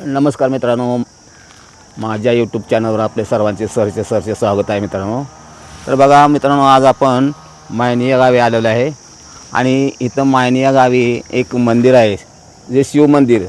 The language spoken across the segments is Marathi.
नमस्कार मित्रांनो, माझ्या यूट्यूब चॅनलवर आपले सर्वांचे सरचे स्वागत आहे मित्रांनो. तर बघा मित्रांनो, आज आपण मायणी या गावी आलेलो आहे आणि इथं मायणी या गावी एक मंदिर आहे, जे शिव मंदिर,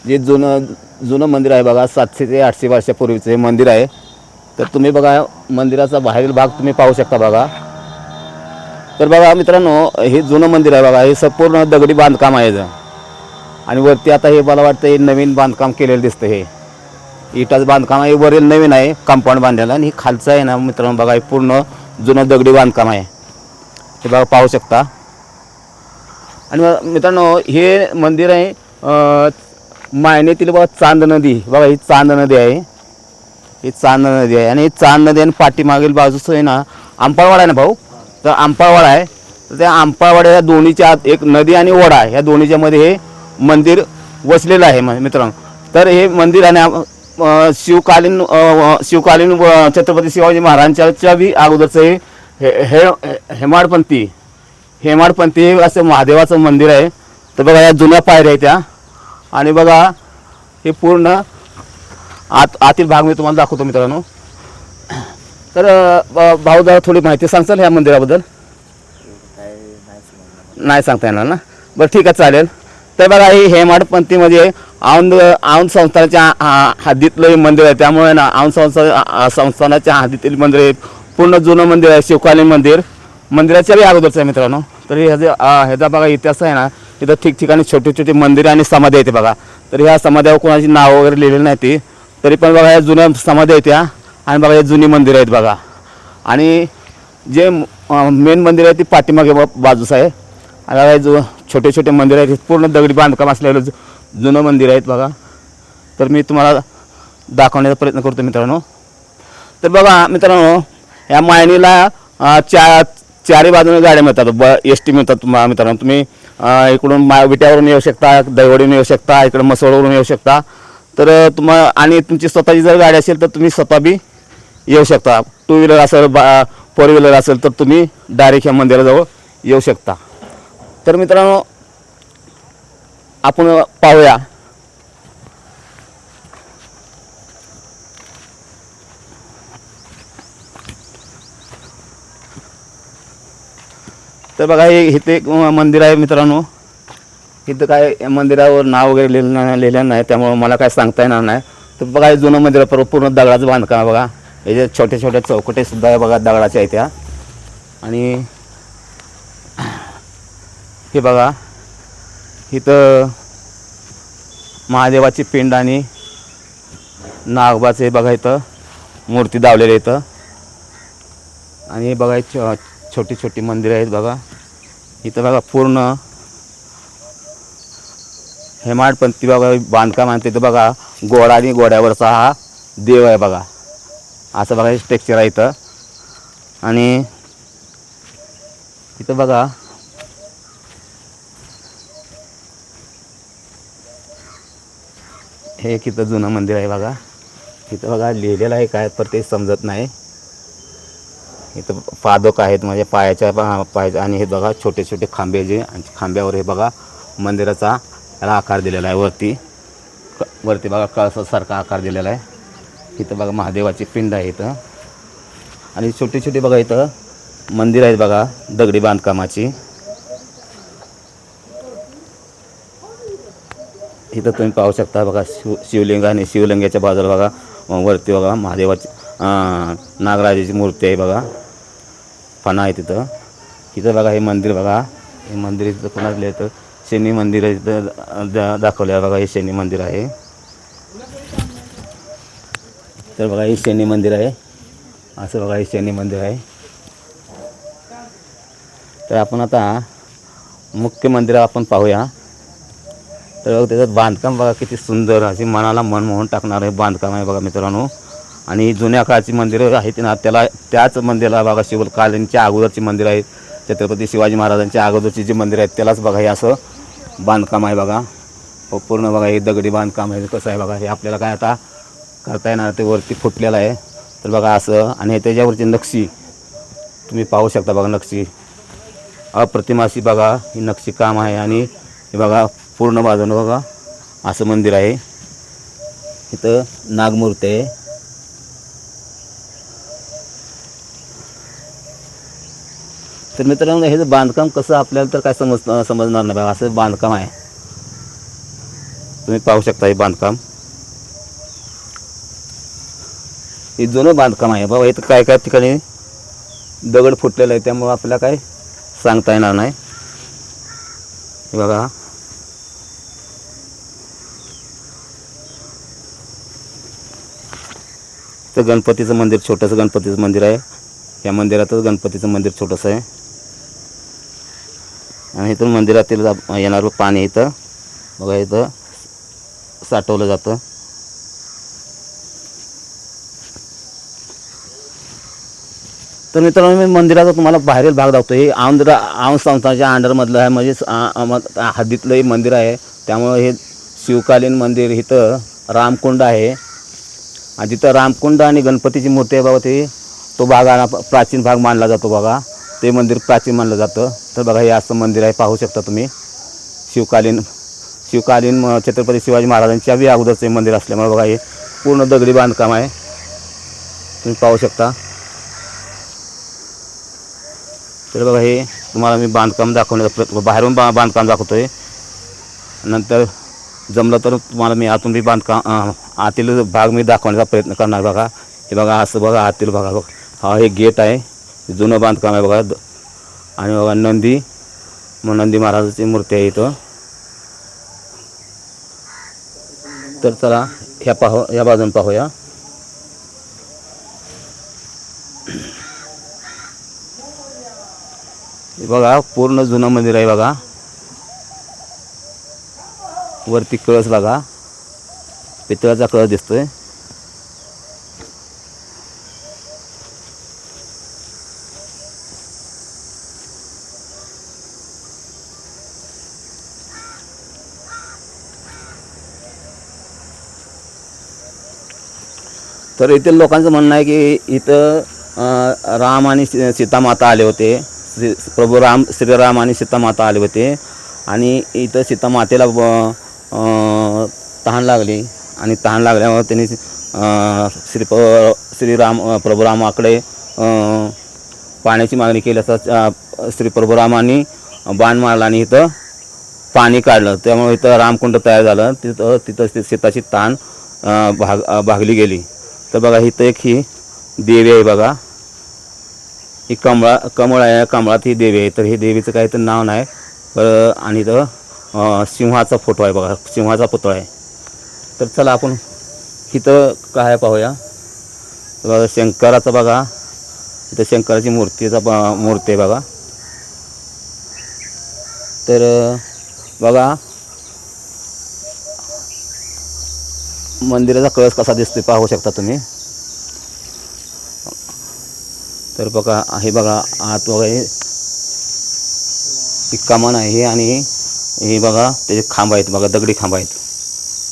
जे जुनं मंदिर आहे बघा. 700 ते 800 वर्षापूर्वीचं हे मंदिर आहे. तर तुम्ही बघा, मंदिराचा बाहेरील भाग तुम्ही पाहू शकता बघा. तर बघा मित्रांनो, हे जुनं मंदिर आहे बघा. हे संपूर्ण दगडी बांधकाम आहे आणि वरती आता हे मला वाटतं हे नवीन बांधकाम केलेलं दिसतं. हे इटाचं बांधकाम आहे, वरील नवीन आहे कंपाऊंड बांधलेलं. आणि खालचं आहे ना मित्रांनो बघा, हे पूर्ण जुनं दगडी बांधकाम आहे, हे बघा पाहू शकता. आणि मित्रांनो, हे मंदिर आहे मायणीतील बघा चांद नदी. बघा ही चांद नदी आहे, ही चांद नदी आहे. आणि ही चांद नदी आणि पाठीमागील बाजूचं आहे ना आंपाळवाडा आहे ना भाऊ. तर आंपाळवाडा आहे. तर त्या आंपाळवाड्या या दोन्हीच्या आत एक नदी आणि ओढा, ह्या दोन्हीच्या मध्ये हे मंदिर वसलेलं आहे मित्रांनो. तर हे मंदिर आहे शिवकालीन छत्रपती शिवाजी महाराजांच्या बी अगोदरचं हे हेमाडपंथी असं महादेवाचं मंदिर आहे. तर बघा या जुन्या पायऱ्या आहेत त्या. आणि बघा हे पूर्ण आतील भाग मी तुम्हाला दाखवतो मित्रांनो. तर भाऊ जरा थोडी माहिती सांगचाल ह्या मंदिराबद्दल? नाही सांगता येणार ना, बरं ठीक आहे चालेल. तर बघा ही हेमाडपंथीमध्ये औंध संस्थानाच्या हद्दीतलं हे मंदिर आहे. त्यामुळे ना औंध संस्थानाच्या हद्दीतील मंदिर हे पूर्ण जुनं मंदिर आहे, शिवकालीन मंदिर. मंदिराच्या बी अगोदरचं आहे मित्रांनो. तर ह्याचा बघा इतिहास आहे ना, इथं ठिकठिकाणी छोटे छोटे मंदिरे आणि समाधी आहेत बघा. तर ह्या समाध्यावर कोणाची नाव वगैरे लिहिलेली नाही ती, तरी पण बघा या जुन्या समाधी आहेत त्या. आणि बघा हे जुनी मंदिर आहेत बघा. आणि जे मेन मंदिर आहे ती पाठीमागे बाजूस आहे. आणि जो छोटे छोटे मंदिर आहेत पूर्ण दगडी बांधकाम असलेलं जुनं मंदिर आहेत बघा. तर मी तुम्हाला दाखवण्याचा प्रयत्न करतो मित्रांनो. तर बघा मित्रांनो, या मायणीला चारी बाजूने गाड्या मिळतात, एस टी मिळतात मित्रांनो. तुम्ही इकडून विट्यावरून येऊ शकता, दहिवडीवरून येऊ शकता, इकडं मसोडवरून येऊ शकता. तर आणि तुमची स्वतःची जर गाडी असेल तर तुम्ही स्वतः बी येऊ शकता. टू व्हीलर असेल, फोर व्हीलर असेल तर तुम्ही डायरेक्ट ह्या मंदिराजवळ येऊ शकता. तर मित्रांनो, आपण पाहूया. तर बघा हे इथे एक मंदिर आहे मित्रांनो. इथं काय मंदिरावर नाव वगैरे लिहिलेलं नाही, त्यामुळे मला काय सांगता येणार नाही. तर बघा हे जुनं मंदिर पूर्ण दगडाचं बांधकाम आहे बघा. हे जे छोटे छोटे चौकटे सुद्धा आहे बघा, दगडाच्या आहेत त्या. आणि हे बघा इथं महादेवाची पिंड आणि नागोबाचे बघा इथं मूर्ती दावलेली इथं. आणि बघा छोटी छोटी मंदिरं आहेत बघा. इथं बघा पूर्ण हेमाडपंथी बघा बांधकाम आहे. तिथं बघा घोडा आणि घोड्यावरचा हा देव आहे बघा. असं बघा स्ट्रक्चर आहे इथं. आणि इथं बघा हे एक इथं जुनं मंदिर आहे बघा. इथं बघा लिहिलेलं आहे काय, पर ते समजत नाही. इथं पादुक आहेत म्हणजे पायाच्या आणि हे बघा छोटे छोटे खांबे, जे खांब्यावर हे बघा मंदिराचा याला आकार दिलेला आहे. वरती बघा कळसासारखा आकार दिलेला आहे. इथं बघा महादेवाची पिंड आहे इथं. आणि छोटे छोटे बघा इथं मंदिर आहेत बघा दगडी बांधकामाची. इथं तुम्ही पाहू शकता बघा शिवलिंग. आणि शिवलिंगाच्या बाजूला बघा वरती बघा महादेवाची नागराजाची मूर्ती आहे बघा, फणा आहे तिथं. इथं बघा हे मंदिर बघा, हे मंदिर इथं कोणाचं लिहिलं, शनी मंदिर आहे इथं दाखवलं आहे बघा. हे शनी मंदिर आहे. तर बघा हे शनी मंदिर आहे, असं बघा हे शनी मंदिर आहे. तर आपण आता मुख्य मंदिर आपण पाहूया. तर त्याचं बांधकाम बघा किती सुंदर, अशी मनाला मन मोहून टाकणारं हे बांधकाम आहे बघा मित्रांनो. आणि जुन्या काळाची मंदिरं आहेत ना, त्याच मंदिराला बघा शिवकालीनच्या अगोदरची मंदिर आहेत. छत्रपती शिवाजी महाराजांच्या अगोदरची जी मंदिर आहेत त्यालाच बघा हे असं बांधकाम आहे बघा. पूर्ण बघा हे दगडी बांधकाम आहे. कसं आहे बघा, हे आपल्याला काय आता करता येणार, ते वरती फुटलेलं आहे. तर बघा असं. आणि त्याच्यावरची नक्षी तुम्ही पाहू शकता बघा, नक्षी अप्रतिम अशी बघा ही नक्षी काम आहे. आणि हे बघा पूर्ण बाजूनं बघा असं मंदिर आहे. इथं नागमूर्ती आहे. तर मित्रांनो हे बांधकाम कसं आपल्याला तर काय समजणार नाही बघा. असं बांधकाम आहे, तुम्ही पाहू शकता. हे बांधकाम हे जुनं बांधकाम आहे बाबा. इथं काय काय ठिकाणी दगड फुटलेलं आहे, त्यामुळं आपल्याला काय सांगता येणार नाही. हे बघा, तर गणपतीचं मंदिर, छोटंसं गणपतीचं मंदिर आहे. या मंदिरातच गणपतीचं मंदिर छोटंसं आहे. आणि इथून मंदिरातील येणारं पाणी इथं बघा इथं साठवलं जातं. तर मित्रांनो मी मंदिराचा तुम्हाला बाहेरील भाग दाखवतो. हे औंध संस्थानाच्या अंडरमधलं आहे, म्हणजे हद्दीतलं हे मंदिर आहे. त्यामुळं हे शिवकालीन मंदिर. इथं रामकुंड आहे आणि तिथं रामकुंड आणि गणपतीची मूर्ती आहे बघा. तो भाग प्राचीन भाग मानला जातो बघा. ते मंदिर प्राचीन मानलं जातं. तर बघा हे असं मंदिर आहे, पाहू शकता तुम्ही. शिवकालीन छत्रपती शिवाजी महाराजांच्या बी अगोदरचं मंदिर असल्यामुळे बघा हे पूर्ण दगडी बांधकाम आहे, तुम्ही पाहू शकता. तर बघा हे तुम्हाला मी बांधकाम दाखवण्याचा प्रयत्न, बाहेरून बांधकाम दाखवतो आहे. नंतर जमलं तर तुम्हाला मी आतून बी बांधकाम, आतील भाग मी दाखवण्याचा प्रयत्न करणार. बघा हे बघा, असं बघा आतील बघा. हा हे गेट आहे, जुनं बांधकाम आहे बघा. आणि बघा नंदी महाराजाची मूर्ती आहे इथं. तर चला या बाजून पाहूया. बघा पूर्ण जुनं मंदिर आहे बघा. वरती कळस बघा, पितळाचा कळस दिसतोय. तर येथील लोकांचं म्हणणं आहे की इथं राम आणि सीतामाता आले होते. श्रीराम आणि सीतामाता आले होते आणि इथं सीतामातेला तहान लागली आणि तहान लागल्यावर त्यांनी प्रभू रामाकडे पाण्याची मागणी केली असता प्रभुरामांनी बाण मारला आणि इथं पाणी काढलं. त्यामुळे इथं रामकुंड तयार झालं. तिथं सीताची तहान भागली गेली. तर बघा इथं एक ही देवी आहे बघा. ही कमळ आहे, कमळात ही देवी आहे. तर ही देवीचं काही तर नाव नाही. आणि इथं सिंहाचा फोटो आहे बघा, सिंहाचा पुतळा आहे. तर चला आपण इथं काय पाहूया. बघा शंकराचं बघा, इथं शंकराची मूर्ती आहे बघा. तर बघा मंदिराचा कळस कसा दिसतोय पाहू शकता तुम्ही. तर बघा हे बघा आत बघा, ही कमान आहे आणि हे बघा त्याचे खांब आहेत बघा, दगडी खांब आहेत,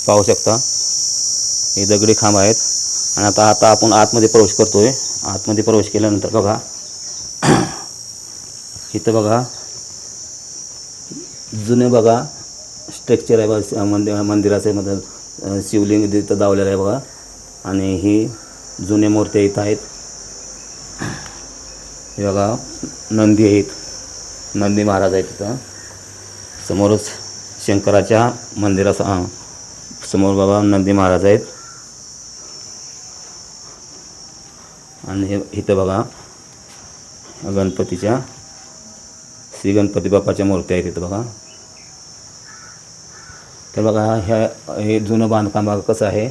पाहू शकता. हे दगडी खांब आहेत. आणि आता आपण आतमध्ये प्रवेश करतोय. आतमध्ये प्रवेश केल्यानंतर बघा इथं बघा जुने बघा स्ट्रक्चर आहे बघा मंदिराचे. मध्ये शिवलिंग तिथं दावलेलं आहे बघा. आणि ही जुने मूर्ती इथं आहेत. हे बघा नंदी आहेत, नंदी महाराज आहेत तिथं. समोरच शंकराच्या मंदिरासमोर बघा नंदी महाराज आहेत. आणि इथं बघा गणपतीच्या श्री गणपती बाप्पाच्या मूर्ती आहेत इथं बघा. तर बघा हे जुनं बांधकाम बघा कसं आहे,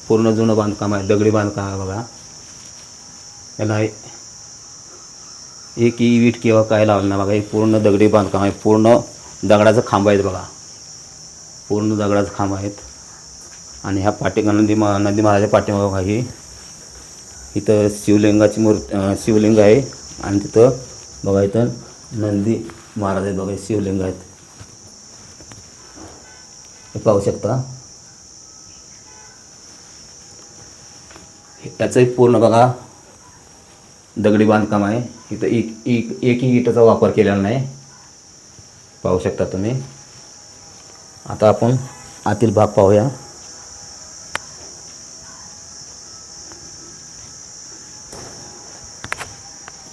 पूर्ण जुनं बांधकाम आहे, दगडी बांधकाम आहे बघा. याला एक वीट किंवा काय लावलं ना बघा. हे पूर्ण दगडी बांधकाम आहे, पूर्ण दगडाचं खांब आहेत बघा, पूर्ण दगडाचं खांब आहेत. आणि ह्या नंदी महाराजाच्या पाठीमागे बघा ही इथं शिवलिंगाची शिवलिंग आहे. आणि तिथं बघा इथं नंदी महाराज आहेत बघा, शिवलिंग आहेत, हे पाहू शकता. त्याचंही पूर्ण बघा दगडी बांधकाम आहे. इथं एकही इटाचा वापर केलेला नाही, पाहू शकता तुम्ही. आता आपण आतील भाग पाहूया.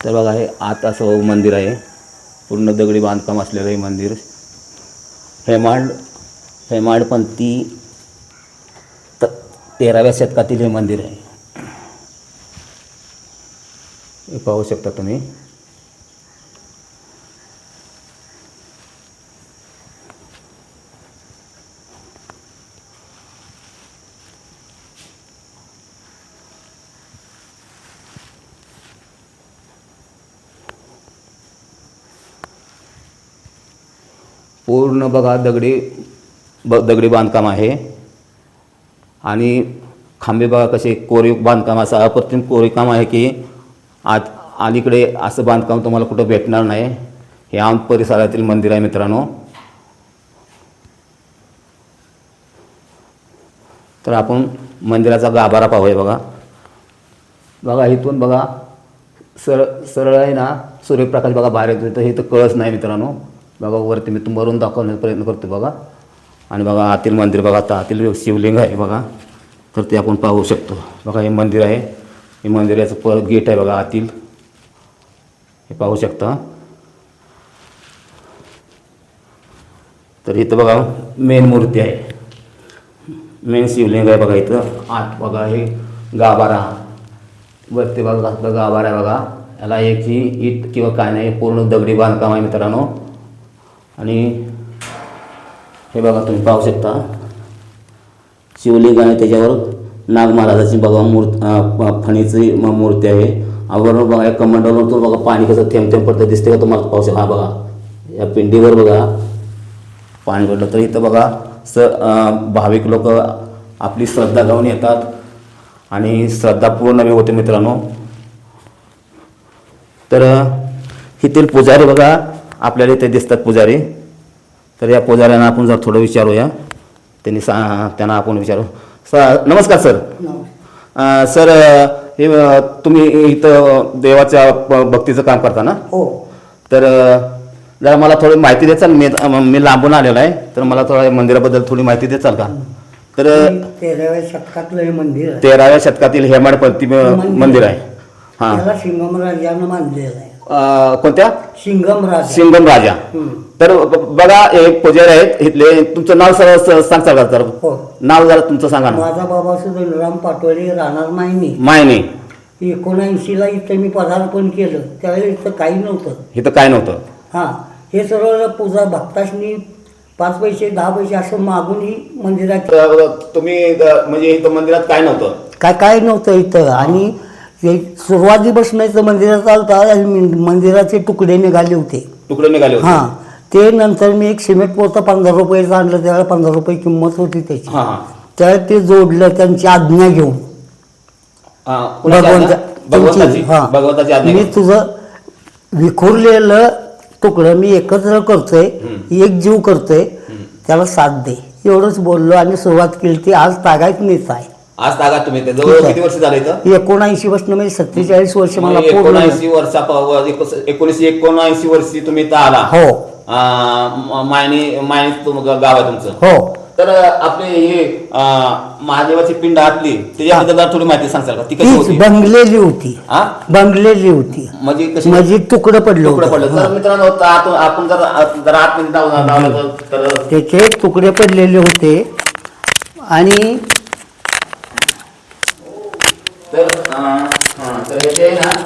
तर बघा हे आत असं मंदिर आहे, पूर्ण दगडी बांधकाम असलेलं हे मंदिर. हेमाडपंथी 13व्या शतकातील हे मंदिर आहे. हे पाहू शकता तुम्ही. पूर्ण बघा दगडी बांधकाम आहे आणि खांबे बघा कसे कोरीव बांधकाम, असं अप्रतिम कोरीव काम आहे की अलीकडे असं बांधकाम तुम्हाला कुठं भेटणार नाही. हे औंध परिसरातील मंदिर आहे मित्रांनो. तर आपण मंदिराचा गाभारा पाहूया. बघा इथून बघा सरळ आहे ना, सूर्यप्रकाश बघा बाहेर येतो. तर हे तर कळस नाही मित्रांनो. बघा वरती मी तुम्हाला दाखवण्याचा प्रयत्न करतो बघा. आणि बघा आतील मंदिर बघा, आता आतील शिवलिंग आहे बघा. तर ते आपण पाहू शकतो. बघा हे मंदिर आहे, हे मंदिराचं गेट आहे बघा आतील, हे पाहू शकता. तर इथं बघा मेन मूर्ती आहे, मेन शिवलिंग आहे बघा. इथं आत बघा हे गाभारा, वरती बघा गाभारा आहे बघा. याला एकही इट किंवा काय नाही, पूर्ण दगडी बांधकाम आहे मित्रांनो. आणि हे बघा तुम्ही पाहू शकता शिवलिंग आणि त्याच्यावर नाग महाराजाची बघा फणीची मूर्ती आहे. आवरून बघा या कमंडलवर तो बघा पाणी कसं थेंब थेंब पडतं दिसते का तुम्हाला? पाहू शकता. हा बघा या पिंडीवर बघा पाणी पडलं. तर इथं बघा भाविक लोक आपली श्रद्धा घेऊन येतात आणि श्रद्धा पूर्ण होते मित्रांनो. तर इथील पुजारी बघा आपल्याला इथे दिसतात पुजारी. तर या पुजाऱ्यांना आपण जर थोडं विचारूया, त्यांना आपण विचारू. नमस्कार सर. सर हे तुम्ही इथं देवाच्या भक्तीचं काम करता ना? हो. तर जरा मला थोडी माहिती द्याल? मी लांबून आलेलो आहे, तर मला थोडं मंदिराबद्दल थोडी माहिती द्याल का? तर 13व्या शतकातलं हे मंदिर आहे. 13व्या शतकातील हेमाडपंथी मंदिर आहे. हां, त्याला सिंगम राजानं बांधलेलं आहे. कोणत्या? सिंगम राजा. तर बघा एक पुजारी आहेत इथले. तुमचं नाव सर सांगता का? तर हो. नाव जरा तुमचं सांगा ना. माझा बाबा सुधनराम पाटोळे, राहणार मायनी. 79ला इथं मी पदार्पण केलं. त्यावेळेस इथं काही नव्हतं. इथं काय नव्हतं. हां, हे सर्व पूजा भक्तांनी 5 पैसे 10 पैसे असं मागून ही मंदिरात. तुम्ही म्हणजे इथं मंदिरात काय नव्हतं? काय नव्हतं इथं. आणि सुरुवातीपासून इथं मंदिरात चालता मंदिराचे तुकडे निघाले होते. हां, ते नंतर मी एक सिमेंट पोतं 15 रुपयाचं आणलं. त्यावेळेला 15 रुपये किंमत होती त्याची. त्यावेळेला ते जोडलं त्यांची आज्ञा घेऊन. मी तुझं विखुरलेलं तुकडं मी एकत्र करतोय, एक जीव करतोय, त्याला साथ दे, एवढंच बोललो आणि सुरुवात केली. ती आज तागायत मीच आहे. आज तागात तुम्ही किती वर्ष झाले इथं? 79 वर्ष म्हणजे 47 वर्ष मला. 1979 वर्षी तुम्ही इथं आला. हो. मायनी गाव आहे तुमचं. हो. तर आपले हे महादेवाची पिंड आतली त्याच्याबद्दल थोडी माहिती सांगताल का? ती कशी होती? बंगलेली होती. बंगलेली होती म्हणजे कशी? म्हणजे तुकडं पडलं. तर मित्रांनो आपण जर आतमध्ये जाऊन तर त्याचे तुकडे पडलेले होते. आणि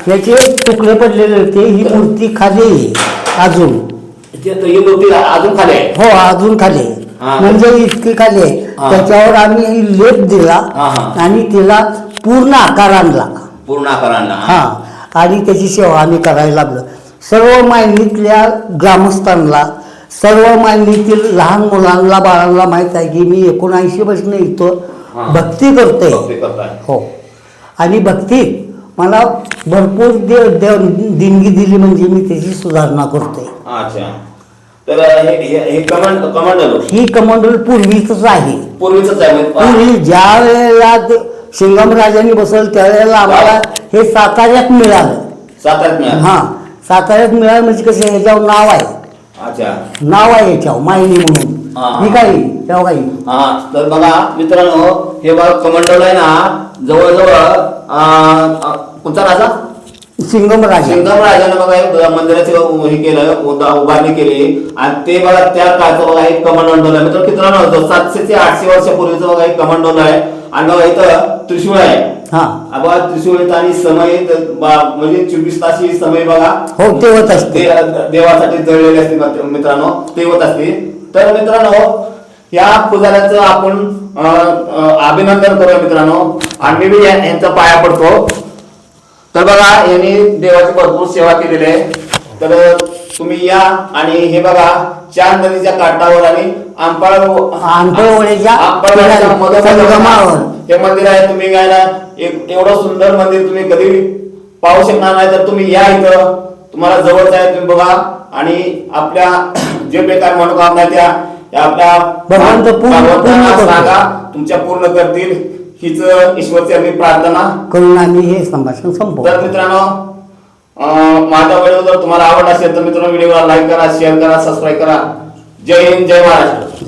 त्याचे तुकडे पडलेले होते. ही मूर्ती खाली अजून. ही मूर्ती अजून खाली आहे? हो, अजून खाली आहे. म्हणजे इतकी खाली आहे. त्याच्यावर आम्ही लेप दिला आणि तिला पूर्ण आकार आणला. हा, आणि त्याची सेवा आम्ही करायला लागलो. सर्व मायनीतल्या ग्रामस्थांना, सर्व मायनीतील लहान मुलांना बाळांना माहीत आहे की मी 79 पासून इथं भक्ती करतोय. हो. आणि भक्तीत मला भरपूर देणगी दिली म्हणजे मी त्याची सुधारणा करतोय. तर ही कमंडल पूर्वीच आहे. पूर्वी ज्या वेळेला सिंगम राजांनी बसवलं त्यावेळेला आम्हाला हे साताऱ्यात मिळालं. हां, साताऱ्यात मिळालं म्हणजे कसं, ह्याच्यावर नाव आहे. नाव आहे याच्यावर मायनी म्हणून. ही काही तर बघा मित्रांनो, हे बघा कमंडल आहे ना, जवळजवळ कोणता राजा? सिंगम राजा सिंगम राजानं बघा एक मंदिराची हे केलं उभारणी केली आणि ते बघा त्या काळचं बघा एक कमंडोल आहे मित्र मित्रांनो 700 ते 800 वर्षापूर्वीचं बघा एक कमंडोल आहे आणि बघा इथं त्रिशूळ आहे. हा बघा त्रिशूळ येत आणि समय म्हणजे 24 तास ही समय बघा हो तेवत असते देवासाठी जळलेले असते मित्रांनो ते होत असते. तर मित्रांनो या पुजाऱ्याचं आपण अभिनंदन करूया मित्रांनो आणि मी यांचा पाया पडतो. तर बघा यांनी देवाची भरपूर सेवा केलेली आहे. तर तुम्ही या आणि हे बघा चांद नदीच्या काठावर आणि आंबळवळीच्या संगमावर हे मंदिर आहे. तुम्ही काय ना एवढं सुंदर मंदिर तुम्ही कधी पाहू शकणार नाही. तर तुम्ही या इथं तुम्हाला जवळच आहे तुम्ही बघा आणि आपल्या जे बेकार मनोकामना त्या आपल्या भगवंतांना सांगा तुमच्या पूर्ण करतील हीच ईश्वरची आम्ही प्रार्थना करून आम्ही हे संभाषण संपवू. तर मित्रांनो माझा व्हिडिओ जर तुम्हाला आवडला असेल तर मित्रांनो व्हिडिओला लाईक करा शेअर करा सबस्क्राईब करा. जय हिंद जय महाराष्ट्र.